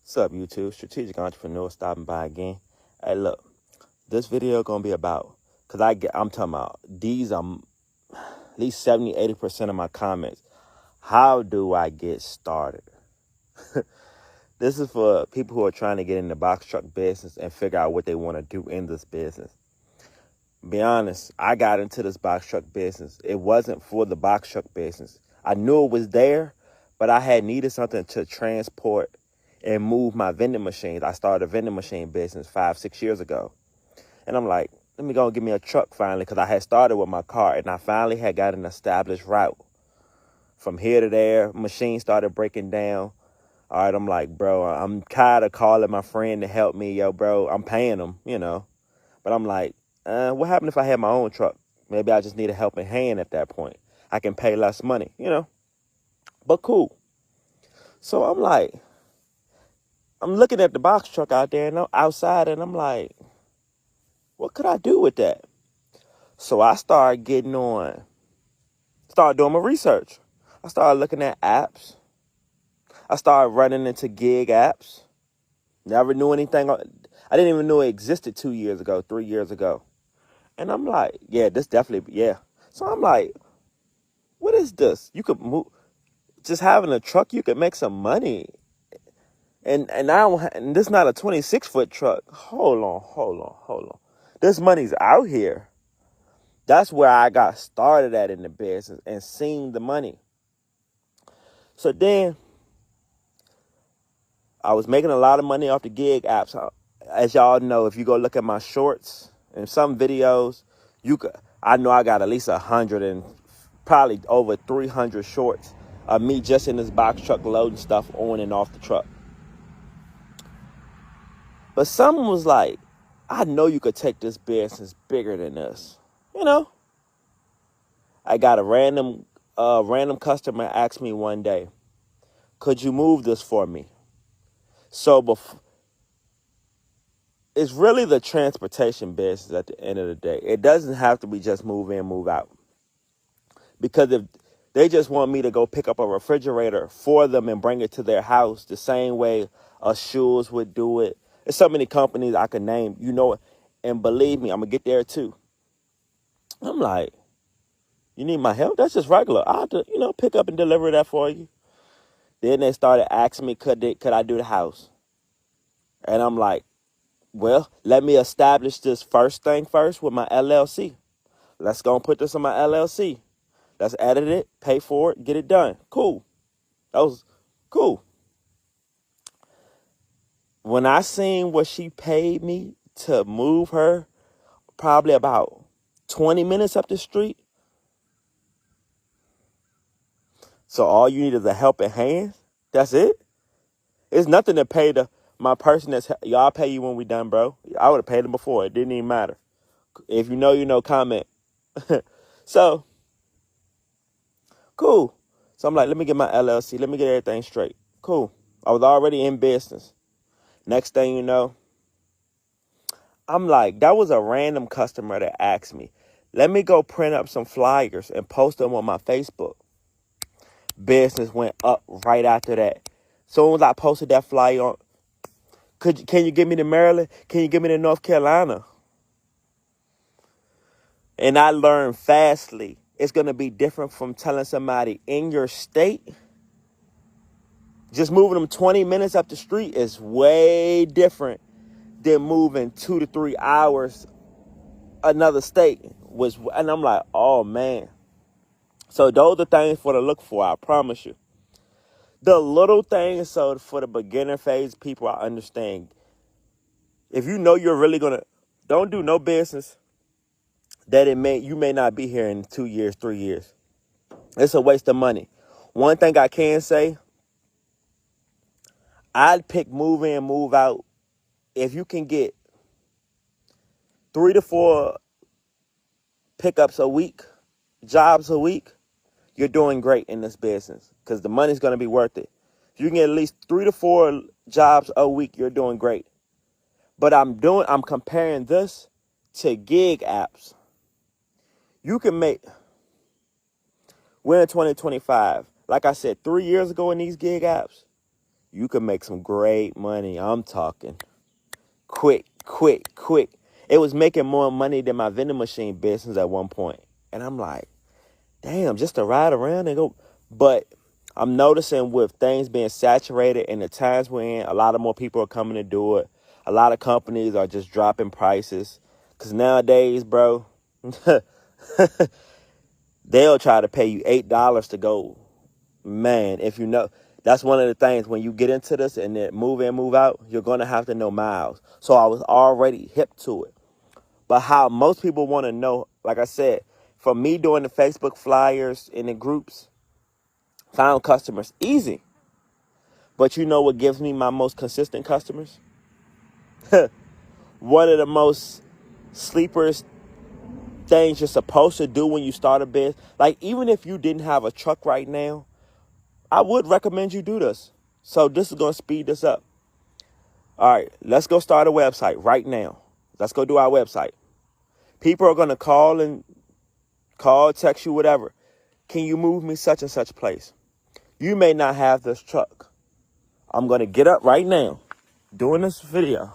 What's up, YouTube? Strategic Entrepreneur stopping by again. Hey, look, this video gonna be about, I'm talking about these at least 70-80% of my comments. How do I get started? This is for people who are trying to get in the box truck business and figure out what they want to do in this business. Be honest, I got into this box truck business. It wasn't for the box truck business. I knew it was there, but I had needed something to transport and move my vending machines. I started a vending machine business 5-6 years ago. And I'm like, let me go and get me a truck finally, because I had started with my car and I finally had got an established route. From here to there, machine started breaking down. All right, I'm like, bro, I'm tired of calling my friend to help me. Yo, bro, I'm paying him, But I'm like, what happened if I had my own truck? Maybe I just need a helping hand at that point. I can pay less money, But cool. So I'm like, I'm looking at the box truck out there and I'm outside, and I'm like, what could I do with that? So I started doing my research. I started looking at apps. I started running into gig apps. Never knew anything. I didn't even know it existed 2 years ago, 3 years ago. And I'm like, yeah, this definitely, yeah. So I'm like, what is this? You could move, just having a truck, you could make some money. And this is not a 26-foot truck. Hold on. This money's out here. That's where I got started at in the business and seeing the money. So then I was making a lot of money off the gig apps. As y'all know, if you go look at my shorts and some videos, I know I got at least 100 and probably over 300 shorts of me just in this box truck loading stuff on and off the truck. But someone was like, I know you could take this business bigger than this. I got a random customer ask me one day, could you move this for me? So it's really the transportation business at the end of the day. It doesn't have to be just move in, move out. Because if they just want me to go pick up a refrigerator for them and bring it to their house the same way a Shoes would do it. There's so many companies I could name, and believe me, I'm going to get there too. I'm like, you need my help? That's just regular. I'll have to, pick up and deliver that for you. Then they started asking me, could I do the house? And I'm like, well, let me establish this first thing first with my LLC. Let's go and put this on my LLC. Let's edit it, pay for it, get it done. Cool. That was cool. When I seen what she paid me to move her, probably about 20 minutes up the street. So all you need is a helping hand. That's it. It's nothing to pay my person y'all pay you when we done, bro. I would have paid them before. It didn't even matter. If you know, comment. So, cool. So I'm like, let me get my LLC. Let me get everything straight. Cool. I was already in business. Next thing you know, I'm like, that was a random customer that asked me, let me go print up some flyers and post them on my Facebook. Business went up right after that. Soon as I posted that flyer on, can you give me to Maryland? Can you give me to North Carolina? And I learned fastly, it's going to be different from telling somebody in your state. Just moving them 20 minutes up the street is way different than moving 2 to 3 hours another state. And I'm like, oh, man. So those are things for to look for, I promise you. The little things, so for the beginner phase people, I understand. If you know you're really going to, don't do no business that you may not be here in 2 years, 3 years. It's a waste of money. One thing I can say, I'd pick move in, move out. If you can get 3 to 4 pickups a week, jobs a week, you're doing great in this business because the money's going to be worth it. If you can get at least 3 to 4 jobs a week, you're doing great. But I'm comparing this to gig apps. You can we're in 2025. Like I said, 3 years ago in these gig apps, you can make some great money. I'm talking quick. It was making more money than my vending machine business at one point. And I'm like, damn, just to ride around and go. But I'm noticing with things being saturated and the times we're in, a lot of more people are coming to do it. A lot of companies are just dropping prices. Because nowadays, bro, they'll try to pay you $8 to go. Man, if you know, that's one of the things when you get into this and then move in, move out, you're going to have to know miles. So I was already hip to it. But how most people want to know, like I said, for me doing the Facebook flyers in the groups, found customers easy. But you know what gives me my most consistent customers? One of the most sleepers things you're supposed to do when you start a business. Like, even if you didn't have a truck right now, I would recommend you do this. So this is going to speed this up. All right, let's go start a website right now. Let's go do our website. People are going to call, text you, whatever. Can you move me such and such place? You may not have this truck. I'm going to get up right now doing this video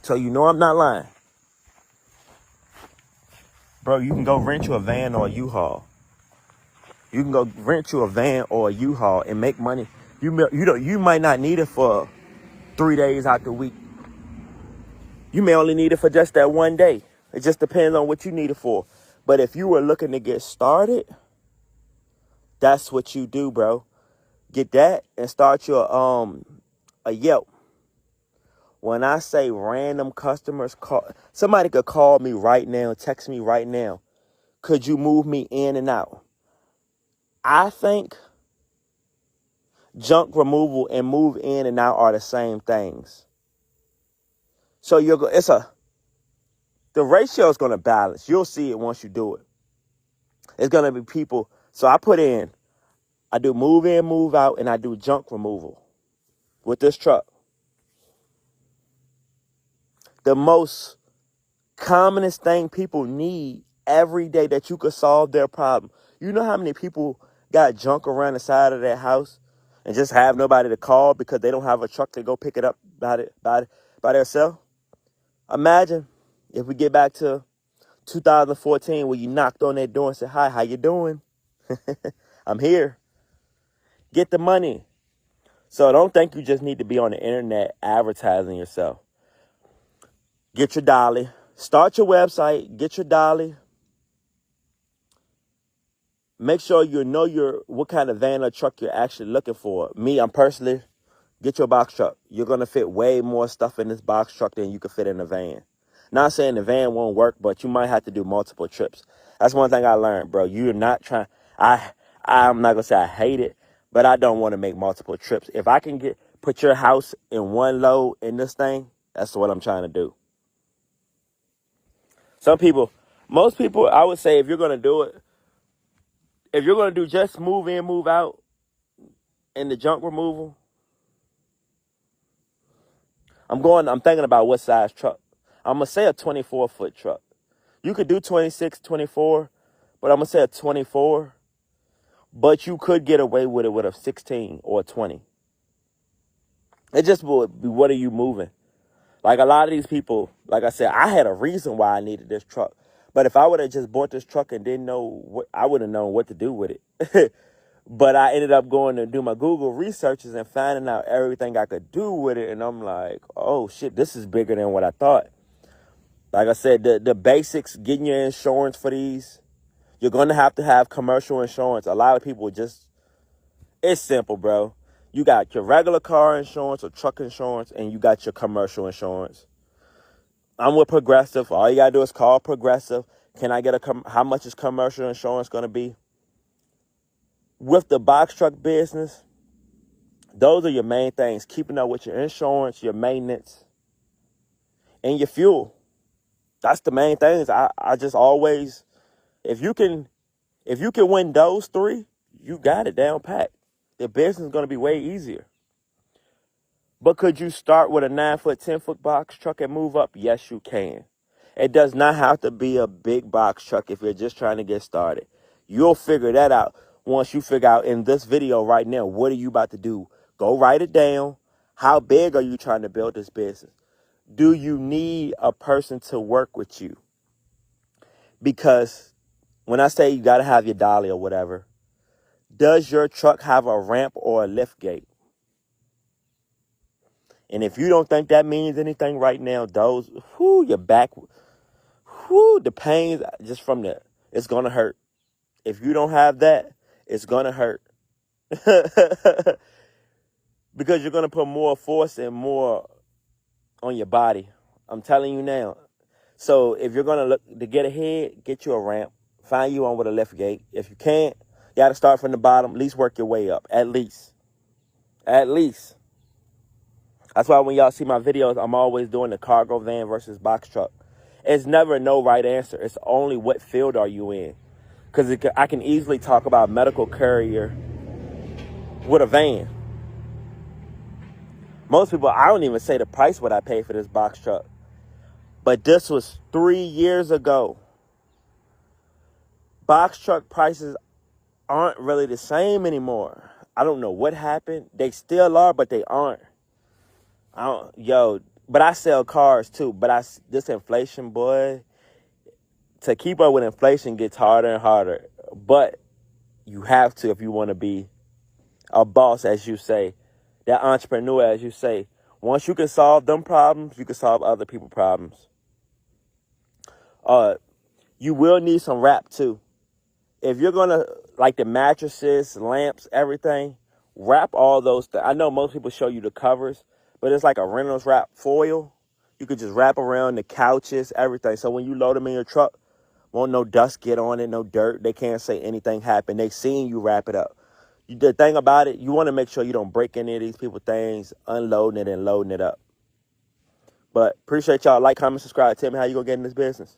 so you know I'm not lying. Bro, you can go rent you a van or a U-Haul. You can go rent you a van or a U-Haul and make money. You might not need it for 3 days out the week. You may only need it for just that one day. It just depends on what you need it for. But if you were looking to get started, that's what you do, bro. Get that and start your a Yelp. When I say random customers call, somebody could call me right now, text me right now. Could you move me in and out? I think junk removal and move in and out are the same things. So the ratio is going to balance. You'll see it once you do it. It's going to be people. So I do move in, move out, and I do junk removal with this truck. The most commonest thing people need every day that you could solve their problem. You know how many people got junk around the side of their house and just have nobody to call because they don't have a truck to go pick it up by themselves? Imagine if we get back to 2014 where you knocked on their door and said, hi, how you doing? I'm here. Get the money. So don't think you just need to be on the internet advertising yourself. Get your dolly. Start your website. Get your dolly. Make sure you know what kind of van or truck you're actually looking for. Me, I'm personally, get your box truck. You're going to fit way more stuff in this box truck than you could fit in a van. Not saying the van won't work, but you might have to do multiple trips. That's one thing I learned, bro. You're not trying. I'm not going to say I hate it, but I don't want to make multiple trips. If I can put your house in one load in this thing, that's what I'm trying to do. Most people, I would say if you're going to do it, if you're going to do just move in, move out, and the junk removal, I'm thinking about what size truck. I'm going to say a 24-foot truck. You could do 26, 24, but I'm going to say a 24. But you could get away with it with a 16 or a 20. It just would be, what are you moving? Like a lot of these people, like I said, I had a reason why I needed this truck. But if I would have just bought this truck and didn't know I would have known what to do with it. But I ended up going to do my Google researches and finding out everything I could do with it. And I'm like, oh, shit, this is bigger than what I thought. Like I said, the basics, getting your insurance for these, you're going to have commercial insurance. A lot of people it's simple, bro. You got your regular car insurance or truck insurance, and you got your commercial insurance. I'm with Progressive. All you got to do is call Progressive. Can I get how much is commercial insurance going to be? With the box truck business, those are your main things. Keeping up with your insurance, your maintenance, and your fuel. That's the main things. I just always, if you can win those three, you got it down pat. The business is going to be way easier. But could you start with a 9-foot, 10-foot box truck and move up? Yes, you can. It does not have to be a big box truck if you're just trying to get started. You'll figure that out once you figure out in this video right now, what are you about to do? Go write it down. How big are you trying to build this business? Do you need a person to work with you? Because when I say you got to have your dolly or whatever, does your truck have a ramp or a lift gate? And if you don't think that means anything right now, your back, the pains just from that, it's going to hurt. If you don't have that, it's going to hurt. Because you're going to put more force and more on your body. I'm telling you now. So if you're going to look to get ahead, get you a ramp. Find you one with a lift gate. If you can't, you got to start from the bottom. At least work your way up. At least. That's why when y'all see my videos, I'm always doing the cargo van versus box truck. It's never no right answer. It's only what field are you in. Because I can easily talk about medical courier with a van. Most people, I don't even say the price what I paid for this box truck. But this was 3 years ago. Box truck prices aren't really the same anymore. I don't know what happened. They still are, but they aren't. But I sell cars too. But this inflation, boy, to keep up with inflation gets harder and harder. But you have to if you want to be a boss, as you say, that entrepreneur, as you say. Once you can solve them problems, you can solve other people's problems. You will need some wrap too. If you're going to, like the mattresses, lamps, everything, wrap all those. I know most people show you the covers, but it's like a Reynolds wrap foil. You could just wrap around the couches, everything. So when you load them in your truck, won't no dust get on it, no dirt. They can't say anything happened. They seen you wrap it up. The thing about it, you want to make sure you don't break any of these people's things, unloading it and loading it up. But appreciate y'all. Like, comment, subscribe. Tell me how you going to get in this business.